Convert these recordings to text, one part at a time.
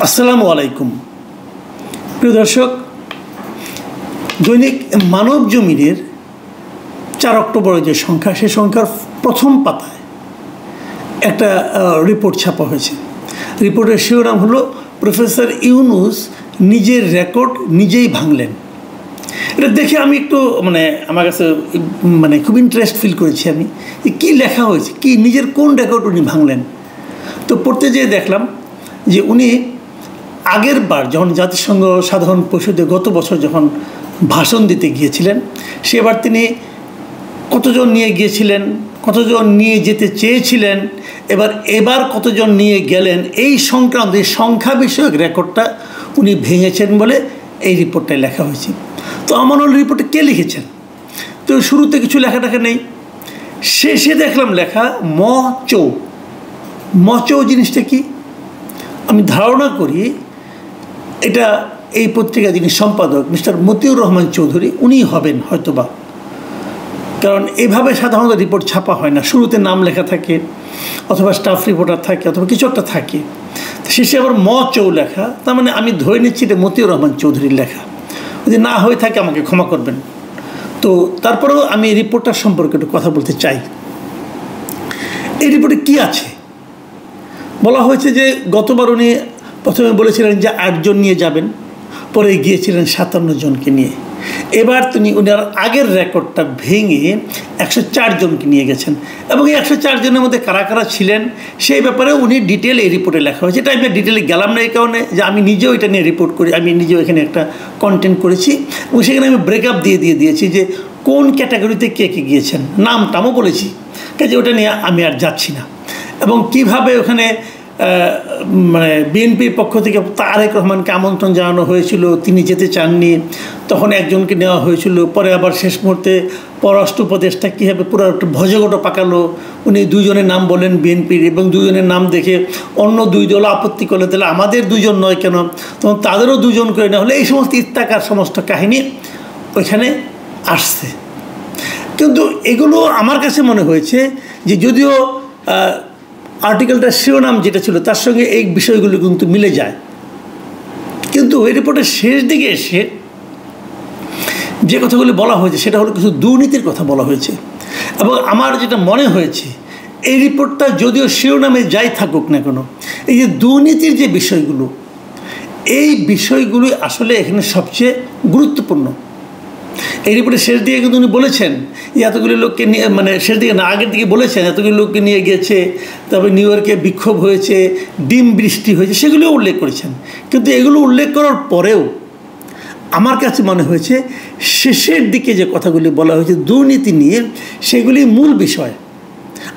আসসালামু আলাইকুম প্রিয় দর্শক, দৈনিক মানব জমিনের 4 অক্টোবরের যে সংখ্যা, সেই সংখ্যার প্রথম পাতায় একটা রিপোর্ট ছাপা হয়েছে। রিপোর্টের শিরোনাম হলো প্রফেসর ইউনূস নিজের রেকর্ড নিজেই ভাঙলেন। এটা দেখে আমি একটু আমার কাছে খুব ইন্টারেস্ট ফিল করেছি। আমি কি লেখা হয়েছে, কি নিজের কোন রেকর্ড উনি ভাঙলেন। তো পড়তে যেয়ে দেখলাম যে উনি আগের বার যখন জাতিসংঘ সাধারণ পরিষদে গত বছর যখন ভাষণ দিতে গিয়েছিলেন, সেবার তিনি কতজন নিয়ে গিয়েছিলেন, কতজন নিয়ে যেতে চেয়েছিলেন, এবার কতজন নিয়ে গেলেন, এই সংক্রান্ত এই সংখ্যা বিষয়ক রেকর্ডটা উনি ভেঙেছেন বলে এই রিপোর্টটায় লেখা হয়েছে। তো আমার হল রিপোর্টে কে লিখেছেন, তো শুরুতে কিছু লেখা নেই, শেষে দেখলাম লেখা মচৌ জিনিসটা কি। আমি ধারণা করি এটা এই পত্রিকা যিনি সম্পাদক মিস্টার মতিউর রহমান চৌধুরী, উনিই হবেন হয়তোবা, কারণ এভাবে সাধারণত রিপোর্ট ছাপা হয় না। শুরুতে নাম লেখা থাকে, অথবা স্টাফ রিপোর্টার থাকে, অথবা কিছু একটা থাকে, শেষে আবার মচৌ লেখা। তার মানে আমি ধরে নিচ্ছি এটা মতিউর রহমান চৌধুরীর লেখা। যদি না হয়ে থাকে আমাকে ক্ষমা করবেন। তো তারপরেও আমি এই রিপোর্টটার সম্পর্কে একটু কথা বলতে চাই। এই রিপোর্টে কি আছে বলা হয়েছে যে গতবার উনি প্রথমে বলেছিলেন যে 8 জন নিয়ে যাবেন, পরে গিয়েছিলেন 57 জনকে নিয়ে। এবার উনার আগের রেকর্ডটা ভেঙে 104 জনকে নিয়ে গেছেন, এবং এই 104 জনের মধ্যে কারা কারা ছিলেন সেই ব্যাপারে উনি ডিটেল এই রিপোর্টে লেখা হয়েছে। এটা আমি ডিটেলে গেলাম না এই কারণে যে আমি নিজেও এটা নিয়ে রিপোর্ট করি, আমি নিজেও এখানে একটা কন্টেন্ট করেছি, এবং সেখানে আমি ব্রেকআপ দিয়ে দিয়েছি যে কোন ক্যাটাগরিতে কে গিয়েছেন, নামটামও বলেছি, কাজে ওটা নিয়ে আমি আর যাচ্ছি না। এবং কিভাবে ওখানে বিএনপির পক্ষ থেকে তারেক রহমানকে আমন্ত্রণ জানানো হয়েছিল, তিনি যেতে চাননি, তখন একজনকে নেওয়া হয়েছিল, পরে আবার শেষ মুহূর্তে পররাষ্ট্র উপদেষ্টা কীভাবে পুরো একটা ভজগোটো পাকালো, উনি 2 জনের নাম বলেন বিএনপির, এবং 2 জনের নাম দেখে অন্য 2 দল আপত্তি করলে তাহলে আমাদের 2 জন নয় কেন, তখন তাদেরও 2 জন করে নেওয়া হলে, এই সমস্ত ইত্যাকার সমস্ত কাহিনী ওইখানে আসছে। কিন্তু এগুলো আমার কাছে মনে হয়েছে যে যদিও আর্টিকেলটার শিরোনাম যেটা ছিল তার সঙ্গে এই বিষয়গুলো কিন্তু মিলে যায়, কিন্তু এই রিপোর্টের শেষ দিকে এসে যে কথাগুলি বলা হয়েছে সেটা হলো কিছু দুর্নীতির কথা বলা হয়েছে। এবং আমার যেটা মনে হয়েছে, এই রিপোর্টটা যদিও শিরোনামে যাই থাকুক না কেন, এই যে দুর্নীতির যে বিষয়গুলো, এই বিষয়গুলি আসলে এখানে সবচেয়ে গুরুত্বপূর্ণ। এই রিপোর্টের শেষ দিকে কিন্তু উনি বলেছেন যে এতগুলি লোককে নিয়ে, শেষ দিকে না আগের দিকে বলেছেন এতগুলি লোককে নিয়ে গিয়েছে, তবে নিউ ইয়র্কে বিক্ষোভ হয়েছে, ডিম বৃষ্টি হয়েছে, সেগুলিও উল্লেখ করেছেন। কিন্তু এগুলো উল্লেখ করার পরেও আমার কাছে মনে হয়েছে শেষের দিকে যে কথাগুলি বলা হয়েছে দুর্নীতি নিয়ে, সেগুলি মূল বিষয়।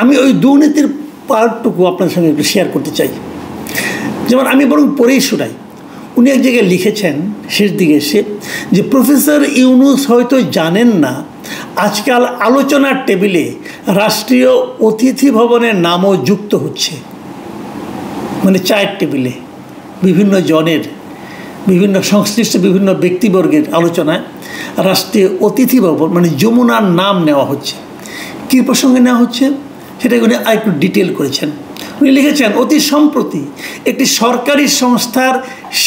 আমি ওই দুর্নীতির পার্টটুকু আপনার সঙ্গে একটু শেয়ার করতে চাই। যেমন আমি বরং পড়েই শোনাই। উনি এক জায়গায় লিখেছেন শেষ দিকে এসে যে প্রফেসর ইউনূস হয়তো জানেন না আজকাল আলোচনার টেবিলে রাষ্ট্রীয় অতিথি ভবনের নামও যুক্ত হচ্ছে। চায়ের টেবিলে বিভিন্ন জনের, বিভিন্ন সংশ্লিষ্ট বিভিন্ন ব্যক্তিবর্গের আলোচনায় রাষ্ট্রীয় অতিথি ভবন যমুনার নাম নেওয়া হচ্ছে। কী প্রসঙ্গে নেওয়া হচ্ছে সেটা উনি আরেকটু ডিটেল করেছেন। উনি লিখেছেন, অতি সম্প্রতি একটি সরকারি সংস্থার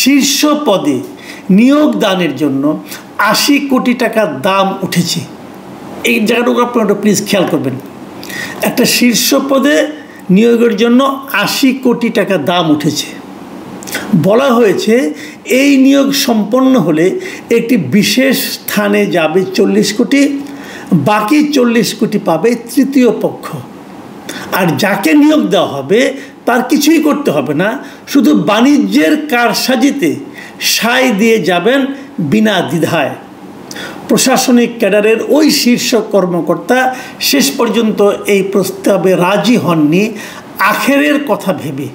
শীর্ষ পদে নিয়োগ দানের জন্য 80 কোটি টাকার দাম উঠেছে। এই জায়গাটুকু আপনারা প্লিজ খেয়াল করবেন। একটা শীর্ষ পদে নিয়োগের জন্য 80 কোটি টাকা দাম উঠেছে। বলা হয়েছে এই নিয়োগ সম্পন্ন হলে একটি বিশেষ স্থানে যাবে 40 কোটি, বাকি 40 কোটি পাবে তৃতীয় পক্ষ। আর যাকে নিয়োগ দেওয়া হবে তার কিছুই করতে হবে না, শুধু বাণিজ্যের কারসাজিতে সায় দিয়ে যাবেন বিনা দ্বিধায়। প্রশাসনিক ক্যাডারের ওই শীর্ষ কর্মকর্তা শেষ পর্যন্ত এই প্রস্তাবে রাজি হননি আখেরের কথা ভেবে।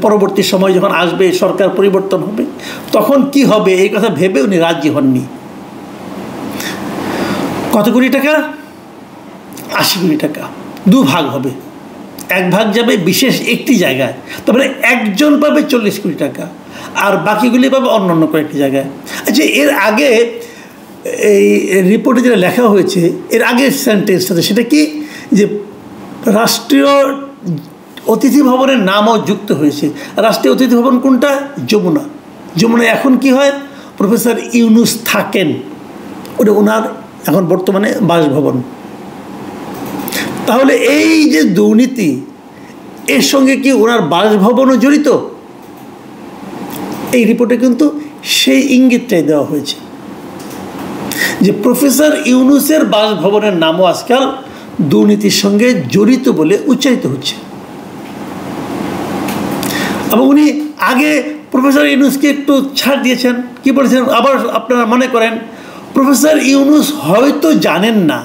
পরবর্তী সময় যখন আসবে, সরকার পরিবর্তন হবে, তখন কি হবে এই কথা ভেবে উনি রাজি হননি। কত কোটি টাকা? 80 কোটি টাকা। 2 ভাগ হবে, 1 ভাগ যাবে বিশেষ একটি জায়গায়, তারপরে একজন পাবে 40 কোটি টাকা, আর বাকিগুলি পাবে অন্য কয়েকটি জায়গায়। আচ্ছা, এর আগে এই রিপোর্টে যেটা লেখা হয়েছে, এর আগের সেন্টেন্সটা সেটা কি, যে রাষ্ট্রীয় অতিথি ভবনের নামও যুক্ত হয়েছে। রাষ্ট্রীয় অতিথি ভবন কোনটা? যমুনা। যমুনায় এখন কি হয়? প্রফেসর ইউনূস থাকেন, ওটা ওনার এখন বর্তমানে বাসভবন। তাহলে এই যে দুর্নীতি, এর সঙ্গে কি ওনার বাসভবনও জড়িত? এই রিপোর্টে কিন্তু সেই ইঙ্গিতটাই দেওয়া হয়েছে যে প্রফেসর ইউনূসের বাসভবনের নামও আজকাল দুর্নীতির সঙ্গে জড়িত বলে উচ্চারিত হচ্ছে। এবং উনি আগে প্রফেসর ইউনূসকে একটু ছাড় দিয়েছেন, কি বলেছেন আবার আপনারা মনে করেন, প্রফেসর ইউনূস হয়তো জানেন না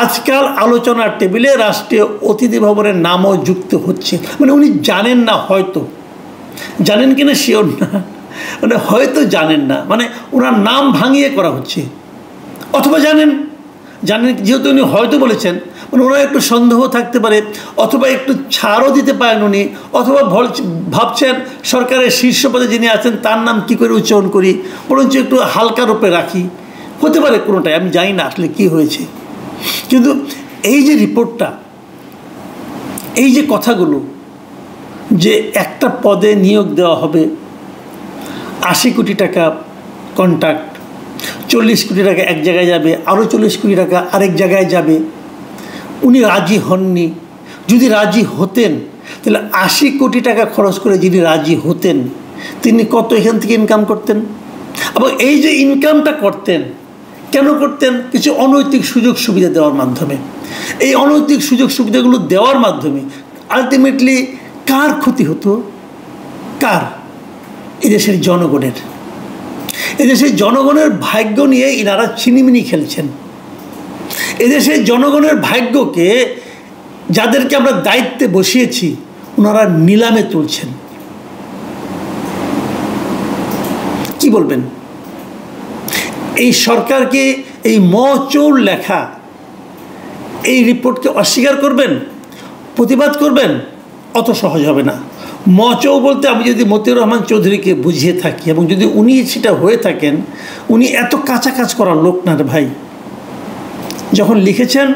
আজকাল আলোচনার টেবিলে রাষ্ট্রীয় অতিথি ভবনের নামও যুক্ত হচ্ছে। মানে উনি জানেন না, হয়তো জানেন কিনা শিওর না, মানে হয়তো জানেন না, মানে ওনার নাম ভাঙিয়ে করা হচ্ছে। অথবা জানেন, যেহেতু উনি হয়তো বলেছেন, মানে ওনার একটু সন্দেহ থাকতে পারে, অথবা একটু ছাড়ও দিতে পারেন উনি, অথবা ভাবছেন সরকারের শীর্ষ পদে যিনি আছেন তার নাম কি করে উচ্চারণ করি, বরঞ্চ একটু হালকা রূপে রাখি, হতে পারে কোনোটাই, আমি জানি না আসলে কি হয়েছে। কিন্তু এই যে রিপোর্টটা, এই যে কথাগুলো, যে একটা পদে নিয়োগ দেওয়া হবে, 80 কোটি টাকা কন্ট্রাক্ট, 40 কোটি টাকা এক জায়গায় যাবে, আরও 40 কোটি টাকা আরেক জায়গায় যাবে, উনি রাজি হননি। যদি রাজি হতেন তাহলে 80 কোটি টাকা খরচ করে যদি রাজি হতেন, তিনি কত এখান থেকে ইনকাম করতেন? এবং এই যে ইনকামটা করতেন, কেন করতেন? কিছু অনৈতিক সুযোগ সুবিধা দেওয়ার মাধ্যমে। এই অনৈতিক সুযোগ সুবিধাগুলো দেওয়ার মাধ্যমে আলটিমেটলি কার ক্ষতি হতো? কার? এদেশের জনগণের। এদেশের জনগণের ভাগ্য নিয়ে ইনারা ছিনিমিনি খেলছেন। এদেশের জনগণের ভাগ্যকে, যাদেরকে আমরা দায়িত্বে বসিয়েছি, ওনারা নিলামে তুলছেন। কি বলবেন? এই সরকারকে এই মচৌর লেখা এই রিপোর্টকে অস্বীকার করবেন, প্রতিবাদ করবেন? অত সহজ হবে না। মচৌ বলতে আমি যদি মতিউর রহমান চৌধুরীকে বুঝিয়ে থাকি, এবং যদি উনি সেটা হয়ে থাকেন, উনি এত কাঁচা কাজ করার লোক না রে ভাই। যখন লিখেছেন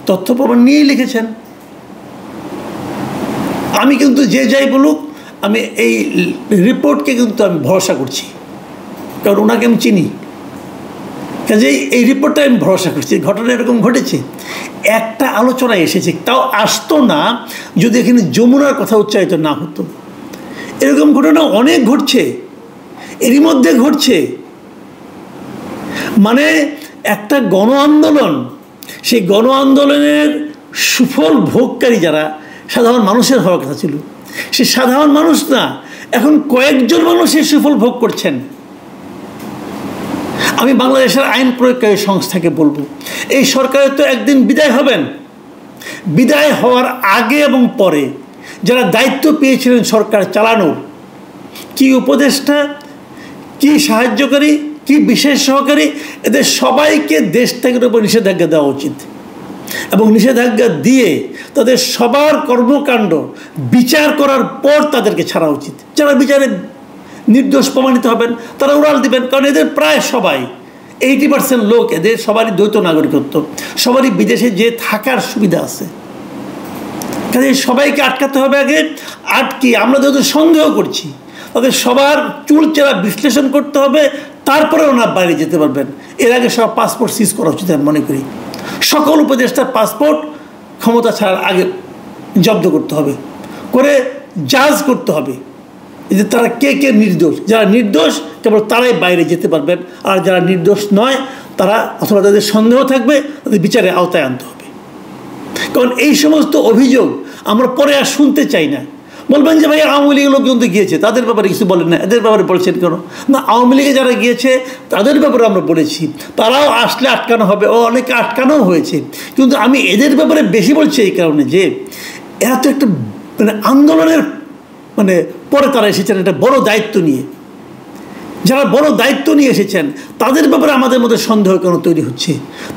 তথ্য প্রমাণ নিয়েই লিখেছেন। আমি কিন্তু যে যাই বলুক, আমি এই রিপোর্টকে কিন্তু আমি ভরসা করছি, কারণ ওনাকে আমি চিনি। কাজেই এই রিপোর্টটা আমি ভরসা করছি। ঘটনা এরকম ঘটেছে, একটা আলোচনায় এসেছে, তাও আসতো না যদি এখানে যমুনার কথা উচ্চারিত না হতো। এরকম ঘটনা অনেক ঘটছে, এরই মধ্যে ঘটছে। মানে একটা গণ আন্দোলন, সেই গণ আন্দোলনের সুফল ভোগকারী যারা সাধারণ মানুষের হওয়ার কথা ছিল, সে সাধারণ মানুষ না, এখন কয়েকজন মানুষ এই সুফল ভোগ করছেন। আমি বাংলাদেশের আইন প্রয়োগকারী সংস্থাকে বলবো, এই সরকারের তো একদিন বিদায় হবেন। বিদায় হওয়ার আগে এবং পরে যারা দায়িত্ব পেয়েছিলেন সরকার চালানোর, কি উপদেষ্টা, কি সাহায্যকারী, কি বিশেষ সহকারী, এদের সবাইকে দেশ ত্যাগের উপর নিষেধাজ্ঞা দেওয়া উচিত। এবং নিষেধাজ্ঞা দিয়ে তাদের সবার কর্মকাণ্ড বিচার করার পর তাদেরকে ছাড়া উচিত। যারা বিচারে নির্দোষ প্রমাণিত হবেন তারা উড়াল দিবেন, কারণ এদের প্রায় সবাই 80% লোক, এদের সবারই দ্বৈত নাগরিকত্ব, সবারই বিদেশে যে থাকার সুবিধা আছে। কাজে সবাইকে আটকাতে হবে আগে। আটকে আমরা যাদের সন্দেহ করছি তাদের সবার চুলচেরা বিশ্লেষণ করতে হবে, তারপরে ওনার বাইরে যেতে পারবেন। এর আগে সব পাসপোর্ট সিজ করা উচিত আমি মনে করি। সকল উপদেষ্টার পাসপোর্ট ক্ষমতা ছাড়ার আগে জব্দ করতে হবে, করে জাজ করতে হবে যে তারা কে কে নির্দোষ। যারা নির্দোষ কেবল তারাই বাইরে যেতে পারবেন, আর যারা নির্দোষ নয় তারা, অথবা তাদের সন্দেহ থাকবে, তাদের বিচারের আওতায় আনতে হবে। কারণ এই সমস্ত অভিযোগ আমরা পরে আর শুনতে চাই না। বলবেন যে ভাই আওয়ামী লীগের লোক কিন্তু গিয়েছে, তাদের ব্যাপারে কিছু বলেন না, এদের ব্যাপারে বলছেন কেন? না, আওয়ামী লীগে যারা গিয়েছে তাদের ব্যাপারে আমরা বলেছি, তারাও আসলে আটকানো হবে, ও অনেকে আটকানোও হয়েছে। কিন্তু আমি এদের ব্যাপারে বেশি বলছি এই কারণে যে এরা তো একটা মানে আন্দোলনের মানে পরে তারা এসেছেন একটা বড় দায়িত্ব নিয়ে। যারা বড় দায়িত্ব নিয়ে এসেছেন তাদের ব্যাপারে আমাদের মধ্যে সন্দেহ কেন তৈরি হচ্ছে?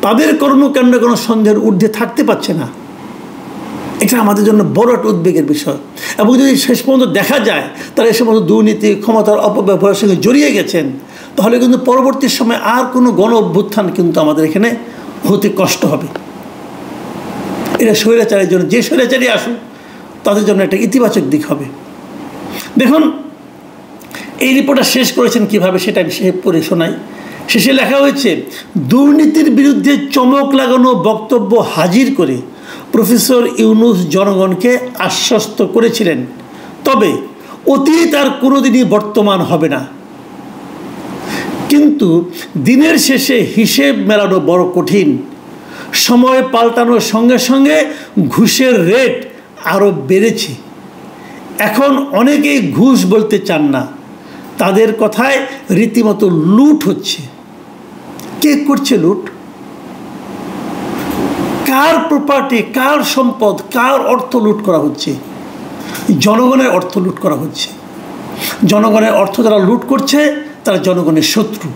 তাদের কর্মকাণ্ড কোনো সন্দেহের ঊর্ধ্বে থাকতে পারছে না। এটা আমাদের জন্য বড় একটা উদ্বেগের বিষয়। এবং যদি শেষ পর্যন্ত দেখা যায় তারা এই সমস্ত দুর্নীতি, ক্ষমতার অপব্যবহারের সঙ্গে জড়িয়ে গেছেন, তাহলে কিন্তু পরবর্তী সময় আর কোনো গণ অভ্যুত্থান কিন্তু আমাদের এখানে হতে কষ্ট হবে। এটা স্বৈরাচারের জন্য, যে স্বৈরাচারী আসুক তাদের জন্য একটা ইতিবাচক দিক হবে। দেখুন এই রিপোর্টটা শেষ করেছেন কিভাবে সেটা আমি পড়ে শোনাই। শেষে লেখা হয়েছে, দুর্নীতির বিরুদ্ধে চমক লাগানো বক্তব্য হাজির করে প্রফেসর ইউনূস জনগণকে আশ্বস্ত করেছিলেন, তবে অতীত আর কোনোদিনই বর্তমান হবে না। কিন্তু দিনের শেষে হিসেব মেলানো বড় কঠিন। সময় পাল্টানোর সঙ্গে সঙ্গে ঘুষের রেট আরও বেড়েছে। এখন অনেকেই ঘুষ বলতে চান না, তাদের কথায় রীতিমতো লুট হচ্ছে। কে করছে লুট? কার প্রপার্টি, কার সম্পদ, কার অর্থ লুট করা হচ্ছে? জনগণের অর্থ লুট করা হচ্ছে। জনগণের অর্থ যারা লুট করছে তারা জনগণের শত্রু।